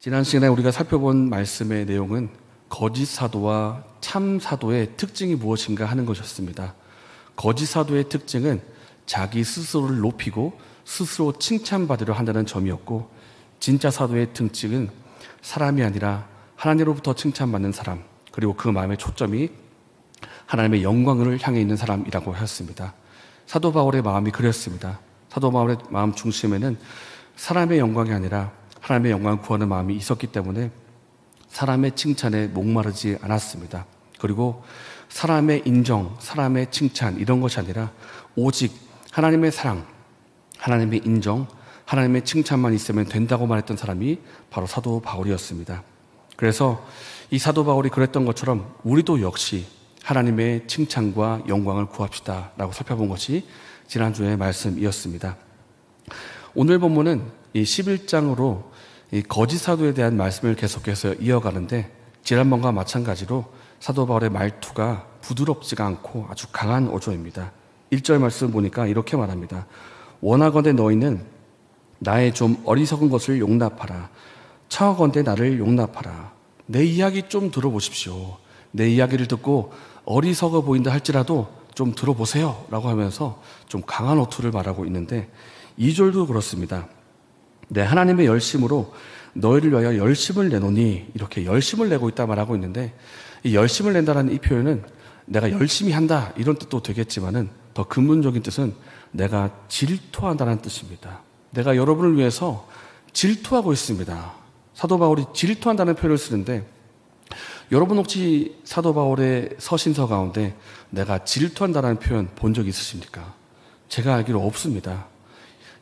지난 시간에 우리가 살펴본 말씀의 내용은 거짓 사도와 참 사도의 특징이 무엇인가 하는 것이었습니다. 거짓 사도의 특징은 자기 스스로를 높이고 스스로 칭찬받으려 한다는 점이었고, 진짜 사도의 특징은 사람이 아니라 하나님으로부터 칭찬받는 사람, 그리고 그 마음의 초점이 하나님의 영광을 향해 있는 사람이라고 하였습니다. 사도 바울의 마음이 그랬습니다. 사도 바울의 마음 중심에는 사람의 영광이 아니라 하나님의 영광을 구하는 마음이 있었기 때문에 사람의 칭찬에 목마르지 않았습니다. 그리고 사람의 인정, 사람의 칭찬 이런 것이 아니라 오직 하나님의 사랑, 하나님의 인정, 하나님의 칭찬만 있으면 된다고 말했던 사람이 바로 사도 바울이었습니다. 그래서 이 사도 바울이 그랬던 것처럼 우리도 역시 하나님의 칭찬과 영광을 구합시다 라고 살펴본 것이 지난주의 말씀이었습니다. 오늘 본문은 이 11장으로 이 거짓 사도에 대한 말씀을 계속해서 이어가는데, 지난번과 마찬가지로 사도 바울의 말투가 부드럽지가 않고 아주 강한 어조입니다. 1절 말씀 보니까 이렇게 말합니다. 원하건대 너희는 나의 좀 어리석은 것을 용납하라. 청하건대 나를 용납하라. 내 이야기 좀 들어보십시오. 내 이야기를 듣고 어리석어 보인다 할지라도 좀 들어보세요 라고 하면서 좀 강한 어투를 말하고 있는데, 2절도 그렇습니다. 내 하나님의 열심으로 너희를 위하여 열심을 내노니, 이렇게 열심을 내고 있다 말하고 있는데, 이 열심을 낸다는 이 표현은 내가 열심히 한다 이런 뜻도 되겠지만은 더 근본적인 뜻은 내가 질투한다는 뜻입니다. 내가 여러분을 위해서 질투하고 있습니다. 사도 바울이 질투한다는 표현을 쓰는데, 여러분 혹시 사도 바울의 서신서 가운데 내가 질투한다는 표현 본 적 있으십니까? 제가 알기로 없습니다.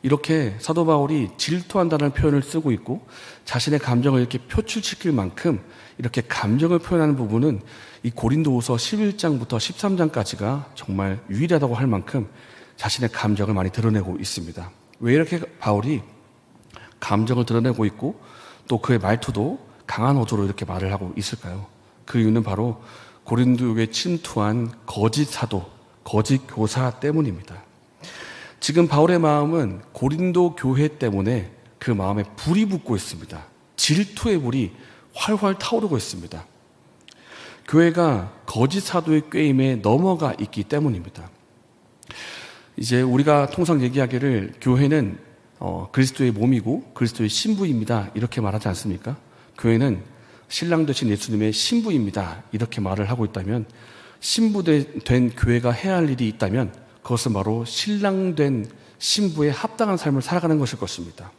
이렇게 사도 바울이 질투한다는 표현을 쓰고 있고 자신의 감정을 이렇게 표출시킬 만큼 이렇게 감정을 표현하는 부분은 이 고린도후서 11장부터 13장까지가 정말 유일하다고 할 만큼 자신의 감정을 많이 드러내고 있습니다. 왜 이렇게 바울이 감정을 드러내고 있고 또 그의 말투도 강한 어조로 이렇게 말을 하고 있을까요? 그 이유는 바로 고린도에 침투한 거짓 사도, 거짓 교사 때문입니다. 지금 바울의 마음은 고린도 교회 때문에 그 마음에 불이 붙고 있습니다. 질투의 불이 활활 타오르고 있습니다. 교회가 거짓 사도의 꾀임에 넘어가 있기 때문입니다. 이제 우리가 통상 얘기하기를 교회는 그리스도의 몸이고 그리스도의 신부입니다 이렇게 말하지 않습니까? 교회는 신랑 되신 예수님의 신부입니다 이렇게 말을 하고 있다면, 신부된 교회가 해야 할 일이 있다면 그것은 바로 신랑된 신부에 합당한 삶을 살아가는 것일 것입니다.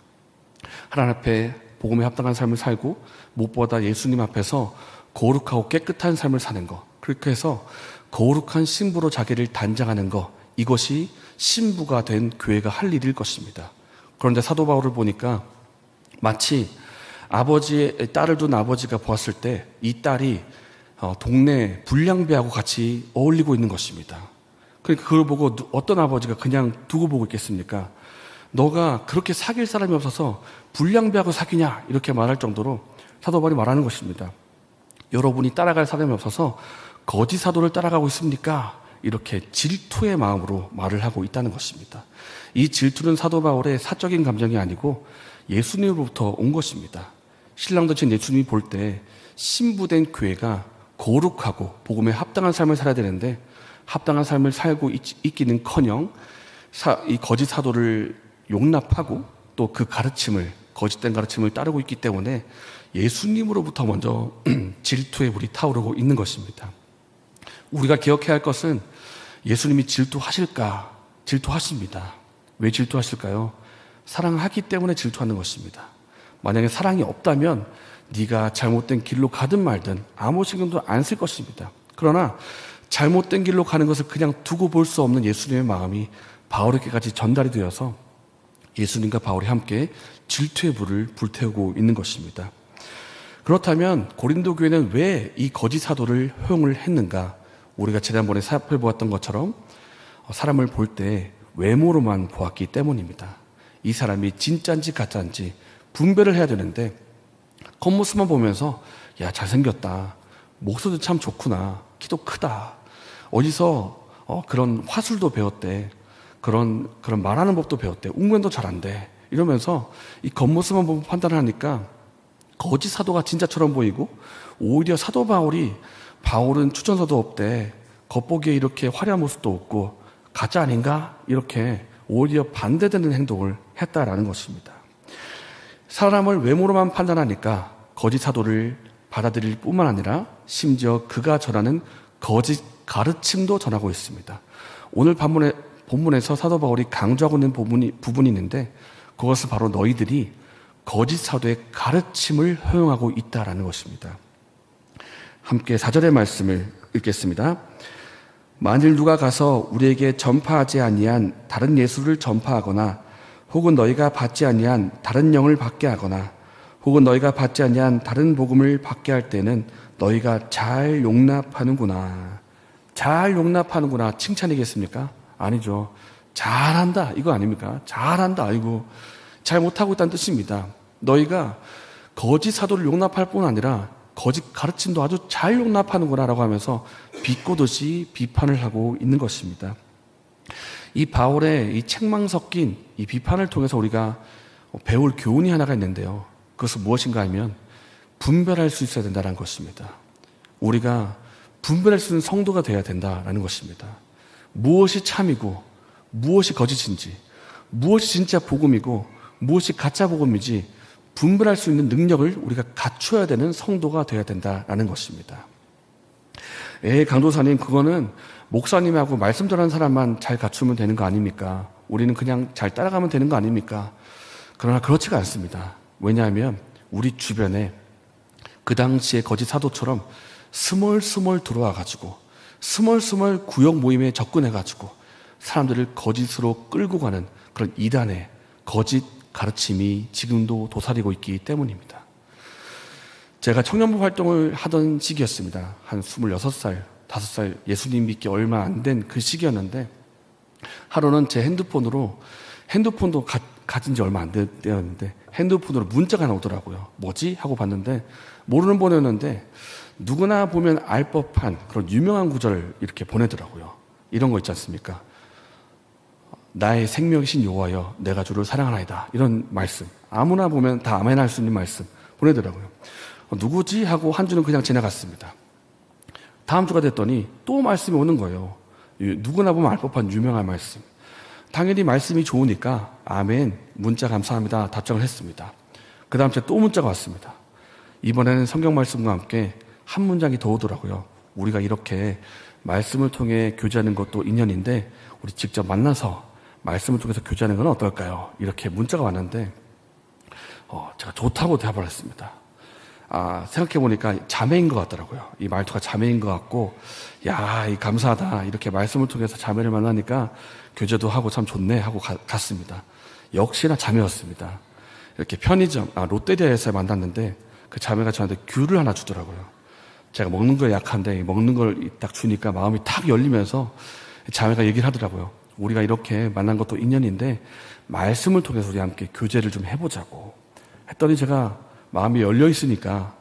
하나님 앞에 복음에 합당한 삶을 살고 무엇보다 예수님 앞에서 거룩하고 깨끗한 삶을 사는 것, 그렇게 해서 거룩한 신부로 자기를 단장하는 것, 이것이 신부가 된 교회가 할 일일 것입니다. 그런데 사도 바울을 보니까 마치 아버지의 딸을 둔 아버지가 보았을 때 이 딸이 동네 불량배하고 같이 어울리고 있는 것입니다. 그러니까 그걸 보고 어떤 아버지가 그냥 두고 보고 있겠습니까? 너가 그렇게 사귈 사람이 없어서 불량배하고 사귀냐 이렇게 말할 정도로 사도 바울이 말하는 것입니다. 여러분이 따라갈 사람이 없어서 거짓 사도를 따라가고 있습니까? 이렇게 질투의 마음으로 말을 하고 있다는 것입니다. 이 질투는 사도 바울의 사적인 감정이 아니고 예수님으로부터 온 것입니다. 신랑 되신 예수님이 볼 때 신부된 교회가 거룩하고 복음에 합당한 삶을 살아야 되는데, 합당한 삶을 살고 있기는커녕 이 거짓 사도를 용납하고 또 그 가르침을, 거짓된 가르침을 따르고 있기 때문에 예수님으로부터 먼저 질투의 불이 타오르고 있는 것입니다. 우리가 기억해야 할 것은 예수님이 질투하실까? 질투하십니다. 왜 질투하실까요? 사랑하기 때문에 질투하는 것입니다. 만약에 사랑이 없다면 네가 잘못된 길로 가든 말든 아무 신경도 안 쓸 것입니다. 그러나 잘못된 길로 가는 것을 그냥 두고 볼 수 없는 예수님의 마음이 바울에게까지 전달이 되어서 예수님과 바울이 함께 질투의 불을 불태우고 있는 것입니다. 그렇다면 고린도 교회는 왜 이 거짓 사도를 허용을 했는가? 우리가 지난번에 살펴보았던 것처럼 사람을 볼 때 외모로만 보았기 때문입니다. 이 사람이 진짜인지 가짜인지 분별을 해야 되는데, 겉모습만 보면서 야 잘생겼다, 목소리도 참 좋구나, 키도 크다, 어디서 그런 화술도 배웠대, 그런 말하는 법도 배웠대, 웅변도 잘한대, 이러면서 이 겉모습만 보고 판단을 하니까 거짓 사도가 진짜처럼 보이고 오히려 사도 바울은 추천서도 없대. 겉보기에 이렇게 화려한 모습도 없고 가짜 아닌가? 이렇게 오히려 반대되는 행동을 했다라는 것입니다. 사람을 외모로만 판단하니까 거짓 사도를 받아들일 뿐만 아니라 심지어 그가 전하는 거짓 가르침도 전하고 있습니다. 오늘 본문에서 사도 바울이 강조하고 있는 부분이 있는데 그것은 바로 너희들이 거짓 사도의 가르침을 허용하고 있다라는 것입니다. 함께 4절의 말씀을 읽겠습니다. 만일 누가 가서 우리에게 전파하지 아니한 다른 예수를 전파하거나 혹은 너희가 받지 아니한 다른 영을 받게 하거나 혹은 너희가 받지 아니한 다른 복음을 받게 할 때는 너희가 잘 용납하는구나. 잘 용납하는구나. 칭찬이겠습니까? 아니죠. 잘한다. 이거 아닙니까? 잘한다. 아이고. 잘 못하고 있다는 뜻입니다. 너희가 거짓 사도를 용납할 뿐 아니라 거짓 가르침도 아주 잘 용납하는구나 라고 하면서 비꼬듯이 비판을 하고 있는 것입니다. 이 바울의 이 책망 섞인 이 비판을 통해서 우리가 배울 교훈이 하나가 있는데요. 그것은 무엇인가 하면 분별할 수 있어야 된다는 것입니다. 우리가 분별할 수 있는 성도가 되어야 된다는 것입니다. 무엇이 참이고 무엇이 거짓인지, 무엇이 진짜 복음이고 무엇이 가짜 복음인지 분별할 수 있는 능력을 우리가 갖춰야 되는 성도가 되어야 된다는 것입니다. 강도사님, 그거는 목사님하고 말씀 전하는 사람만 잘 갖추면 되는 거 아닙니까? 우리는 그냥 잘 따라가면 되는 거 아닙니까? 그러나 그렇지가 않습니다. 왜냐하면 우리 주변에 그 당시에 거짓 사도처럼 스멀스멀 들어와가지고 스멀스멀 구역 모임에 접근해가지고 사람들을 거짓으로 끌고 가는 그런 이단의 거짓 가르침이 지금도 도사리고 있기 때문입니다. 제가 청년부 활동을 하던 시기였습니다. 한 26살, 5살 예수님 믿기 얼마 안 된 그 시기였는데 하루는 제 핸드폰도 가진 지 얼마 안 되었는데 핸드폰으로 문자가 하나 오더라고요. 뭐지? 하고 봤는데 모르는 번호였는데 누구나 보면 알 법한 그런 유명한 구절 이렇게 보내더라고요. 이런 거 있지 않습니까? 나의 생명이신 여호와여 내가 주를 사랑하나이다. 이런 말씀. 아무나 보면 다 아멘 할 수 있는 말씀 보내더라고요. 누구지? 하고 한 주는 그냥 지나갔습니다. 다음 주가 됐더니 또 말씀이 오는 거예요. 누구나 보면 알 법한 유명한 말씀. 당연히 말씀이 좋으니까 아멘, 문자 감사합니다 답장을 했습니다. 그 다음 주에 또 문자가 왔습니다. 이번에는 성경 말씀과 함께 한 문장이 더 오더라고요. 우리가 이렇게 말씀을 통해 교제하는 것도 인연인데 우리 직접 만나서 말씀을 통해서 교제하는 건 어떨까요? 이렇게 문자가 왔는데 제가 좋다고 대답을 했습니다. 생각해보니까 자매인 것 같더라고요. 이 말투가 자매인 것 같고 감사하다. 이렇게 말씀을 통해서 자매를 만나니까 교제도 하고 참 좋네 하고 갔습니다. 역시나 자매였습니다. 이렇게 편의점, 롯데리아에서 만났는데 그 자매가 저한테 귤을 하나 주더라고요. 제가 먹는 거에 약한데 먹는 걸 딱 주니까 마음이 탁 열리면서 자매가 얘기를 하더라고요. 우리가 이렇게 만난 것도 인연인데 말씀을 통해서 우리 함께 교제를 좀 해보자고 했더니 제가 마음이 열려 있으니까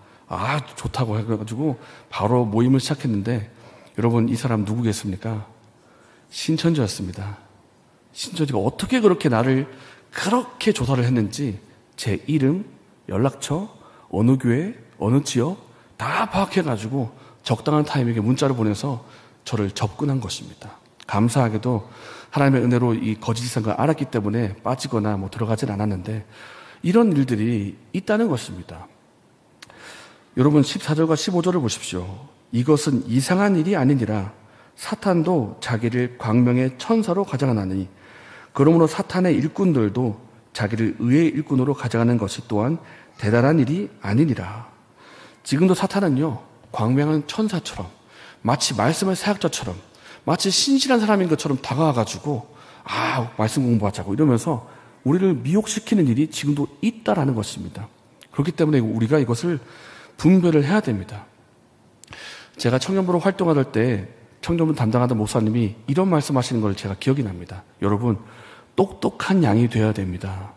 좋다고 해가지고 바로 모임을 시작했는데 여러분 이 사람 누구겠습니까? 신천지였습니다. 신천지가 어떻게 그렇게 나를 그렇게 조사를 했는지 제 이름, 연락처, 어느 교회, 어느 지역 다 파악해가지고 적당한 타이밍에 문자를 보내서 저를 접근한 것입니다. 감사하게도 하나님의 은혜로 이 거짓이란 걸 알았기 때문에 빠지거나 들어가진 않았는데 이런 일들이 있다는 것입니다. 여러분 14절과 15절을 보십시오. 이것은 이상한 일이 아니니라 사탄도 자기를 광명의 천사로 가져가나니 그러므로 사탄의 일꾼들도 자기를 의의 일꾼으로 가져가는 것이 또한 대단한 일이 아니니라. 지금도 사탄은요 광명한 천사처럼 마치 말씀의 사역자처럼 마치 신실한 사람인 것처럼 다가와가지고 말씀 공부하자고 이러면서 우리를 미혹시키는 일이 지금도 있다라는 것입니다. 그렇기 때문에 우리가 이것을 분별을 해야 됩니다. 제가 청년부로 활동할 때 청년부 담당하던 목사님이 이런 말씀하시는 걸 제가 기억이 납니다. 여러분 똑똑한 양이 되어야 됩니다.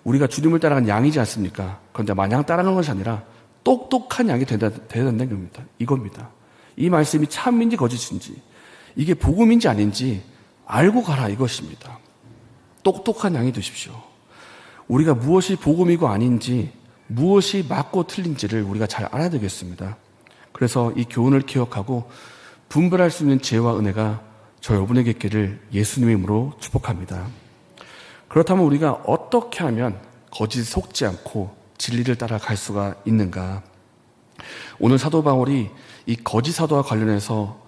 우리가 주님을 따라간 양이지 않습니까? 그런데 마냥 따라가는 것이 아니라 똑똑한 양이 되어야 된다는 겁니다. 이겁니다. 이 말씀이 참인지 거짓인지 이게 복음인지 아닌지 알고 가라 이것입니다. 똑똑한 양이 되십시오. 우리가 무엇이 복음이고 아닌지 무엇이 맞고 틀린지를 우리가 잘 알아야 되겠습니다. 그래서 이 교훈을 기억하고 분별할 수 있는 지혜와 은혜가 저 여러분에게 있기를 예수님의 이름으로 축복합니다. 그렇다면 우리가 어떻게 하면 거짓에 속지 않고 진리를 따라갈 수가 있는가? 오늘 사도 바울이 이 거짓 사도와 관련해서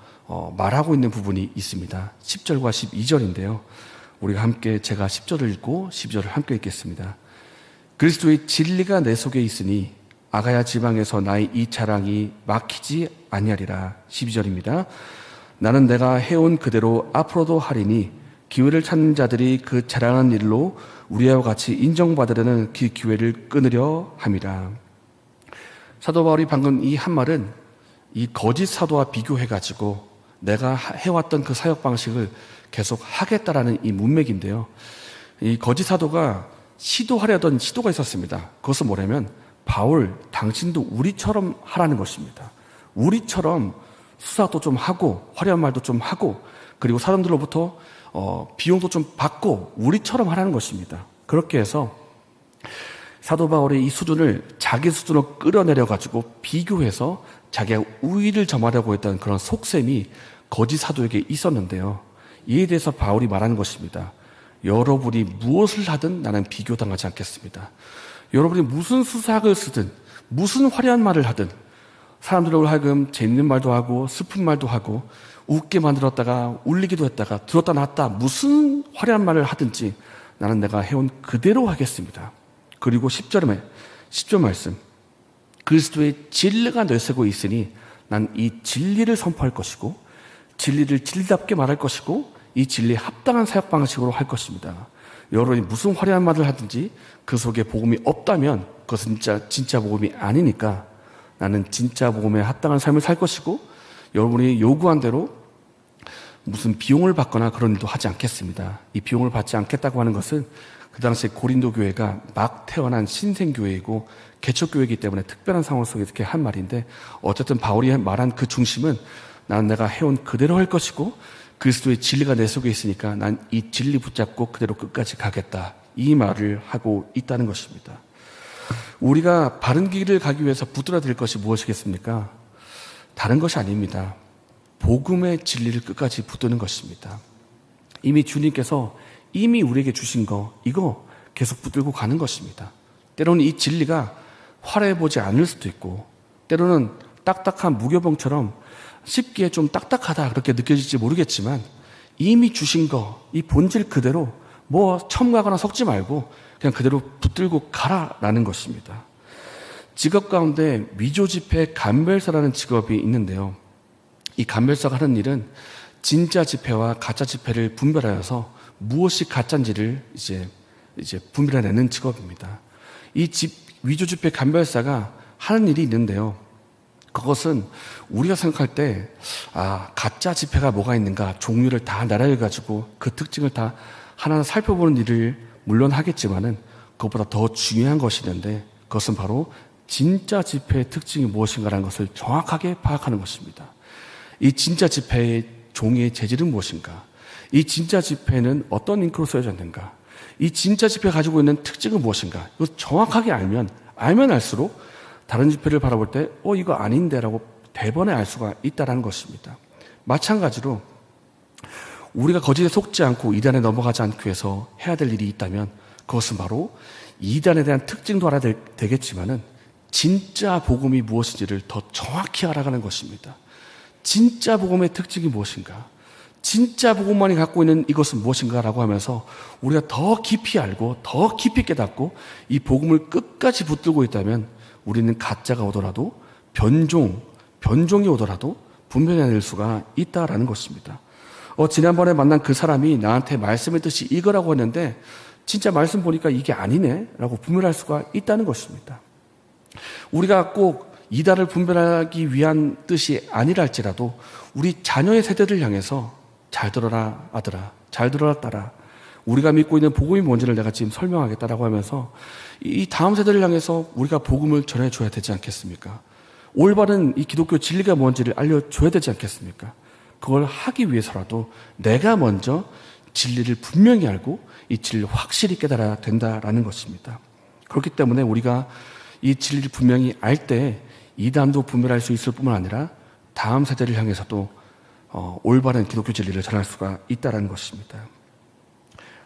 말하고 있는 부분이 있습니다. 10절과 12절인데요. 우리가 함께 제가 10절을 읽고 12절을 함께 읽겠습니다. 그리스도의 진리가 내 속에 있으니 아가야 지방에서 나의 이 자랑이 막히지 아니하리라. 12절입니다. 나는 내가 해온 그대로 앞으로도 하리니 기회를 찾는 자들이 그 자랑하는 일로 우리와 같이 인정받으려는 그 기회를 끊으려 함이라. 사도 바울이 방금 이 한 말은 이 거짓 사도와 비교해가지고 내가 해왔던 그 사역 방식을 계속 하겠다라는 이 문맥인데요. 이 거짓 사도가 시도하려던 시도가 있었습니다. 그것은 뭐냐면 바울, 당신도 우리처럼 하라는 것입니다. 우리처럼 수사도 좀 하고 화려한 말도 좀 하고 그리고 사람들로부터 비용도 좀 받고 우리처럼 하라는 것입니다. 그렇게 해서 사도 바울의 이 수준을 자기 수준으로 끌어내려가지고 비교해서 자기가 우위를 점하려고 했던 그런 속셈이 거짓 사도에게 있었는데요. 이에 대해서 바울이 말하는 것입니다. 여러분이 무엇을 하든 나는 비교당하지 않겠습니다. 여러분이 무슨 수사학을 쓰든 무슨 화려한 말을 하든 사람들로 하여금 재밌는 말도 하고 슬픈 말도 하고 웃게 만들었다가 울리기도 했다가 들었다 놨다 무슨 화려한 말을 하든지 나는 내가 해온 그대로 하겠습니다. 그리고 10절 말씀 그리스도의 진리가 내세고 있으니 난 이 진리를 선포할 것이고 진리를 진리답게 말할 것이고 이 진리에 합당한 사역 방식으로 할 것입니다. 여러분이 무슨 화려한 말을 하든지 그 속에 복음이 없다면 그것은 진짜 복음이 아니니까 나는 진짜 복음에 합당한 삶을 살 것이고 여러분이 요구한 대로 무슨 비용을 받거나 그런 일도 하지 않겠습니다. 이 비용을 받지 않겠다고 하는 것은 그 당시에 고린도 교회가 막 태어난 신생교회이고 개척교회이기 때문에 특별한 상황 속에서 이렇게 한 말인데 어쨌든 바울이 말한 그 중심은 나는 내가 해온 그대로 할 것이고 그리스도의 진리가 내 속에 있으니까 난 이 진리 붙잡고 그대로 끝까지 가겠다. 이 말을 하고 있다는 것입니다. 우리가 바른 길을 가기 위해서 붙들어야 될 것이 무엇이겠습니까? 다른 것이 아닙니다. 복음의 진리를 끝까지 붙드는 것입니다. 이미 주님께서 이미 우리에게 주신 거 이거 계속 붙들고 가는 것입니다. 때로는 이 진리가 화려해 보지 않을 수도 있고 때로는 딱딱한 무교병처럼 쉽게 좀 딱딱하다 그렇게 느껴질지 모르겠지만 이미 주신 거 이 본질 그대로 뭐 첨가하거나 섞지 말고 그냥 그대로 붙들고 가라라는 것입니다. 직업 가운데 위조지폐 감별사라는 직업이 있는데요. 이 감별사가 하는 일은 진짜 지폐와 가짜 지폐를 분별하여서 무엇이 가짜인지를 이제 분별해내는 직업입니다. 이 위조지폐 감별사가 하는 일이 있는데요. 그것은 우리가 생각할 때 가짜 지폐가 뭐가 있는가 종류를 다 나열해가지고 그 특징을 다 하나하나 살펴보는 일을 물론 하겠지만은 그것보다 더 중요한 것이 있는데 그것은 바로 진짜 지폐의 특징이 무엇인가라는 것을 정확하게 파악하는 것입니다. 이 진짜 지폐의 종이의 재질은 무엇인가? 이 진짜 지폐는 어떤 잉크로 쓰여져 있는가? 이 진짜 지폐가 가지고 있는 특징은 무엇인가? 이거 정확하게 알면 알수록 다른 지폐를 바라볼 때 이거 아닌데 라고 대번에 알 수가 있다는 것입니다. 마찬가지로 우리가 거짓에 속지 않고 이단에 넘어가지 않기 위해서 해야 될 일이 있다면 그것은 바로 이단에 대한 특징도 알아야 되겠지만은 진짜 복음이 무엇인지를 더 정확히 알아가는 것입니다. 진짜 복음의 특징이 무엇인가? 진짜 복음만이 갖고 있는 이것은 무엇인가라고 하면서 우리가 더 깊이 알고 더 깊이 깨닫고 이 복음을 끝까지 붙들고 있다면 우리는 가짜가 오더라도 변종이 오더라도 분별해낼 수가 있다라는 것입니다. 지난번에 만난 그 사람이 나한테 말씀의 뜻이 이거라고 했는데 진짜 말씀 보니까 이게 아니네 라고 분별할 수가 있다는 것입니다. 우리가 꼭 이단을 분별하기 위한 뜻이 아니라 할지라도 우리 자녀의 세대를 향해서 잘 들어라 아들아, 잘 들어라 딸아, 우리가 믿고 있는 복음이 뭔지를 내가 지금 설명하겠다라고 하면서 이 다음 세대를 향해서 우리가 복음을 전해줘야 되지 않겠습니까? 올바른 이 기독교 진리가 뭔지를 알려줘야 되지 않겠습니까? 그걸 하기 위해서라도 내가 먼저 진리를 분명히 알고 이 진리를 확실히 깨달아야 된다라는 것입니다. 그렇기 때문에 우리가 이 진리를 분명히 알 때 이단도 분별할 수 있을 뿐만 아니라 다음 세대를 향해서도 올바른 기독교 진리를 전할 수가 있다는 것입니다.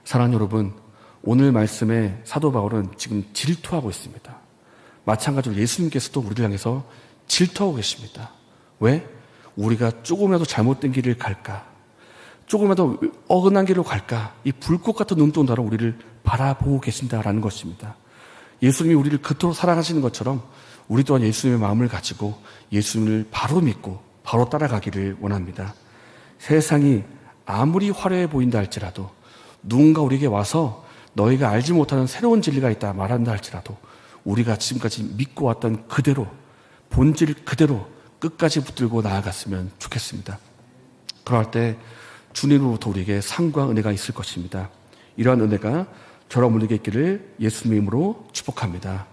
사랑하는 여러분, 오늘 말씀에 사도 바울은 지금 질투하고 있습니다. 마찬가지로 예수님께서도 우리를 향해서 질투하고 계십니다. 왜? 우리가 조금이라도 잘못된 길을 갈까? 조금이라도 어긋난 길로 갈까? 이 불꽃 같은 눈동자로 우리를 바라보고 계신다라는 것입니다. 예수님이 우리를 그토록 사랑하시는 것처럼 우리 또한 예수님의 마음을 가지고 예수님을 바로 믿고 바로 따라가기를 원합니다. 세상이 아무리 화려해 보인다 할지라도, 누군가 우리에게 와서 너희가 알지 못하는 새로운 진리가 있다 말한다 할지라도 우리가 지금까지 믿고 왔던 그대로, 본질 그대로 끝까지 붙들고 나아갔으면 좋겠습니다. 그럴 때 주님으로부터 우리에게 상과 은혜가 있을 것입니다. 이러한 은혜가 저와 모두에게 있기를 예수님의 이름으로 축복합니다.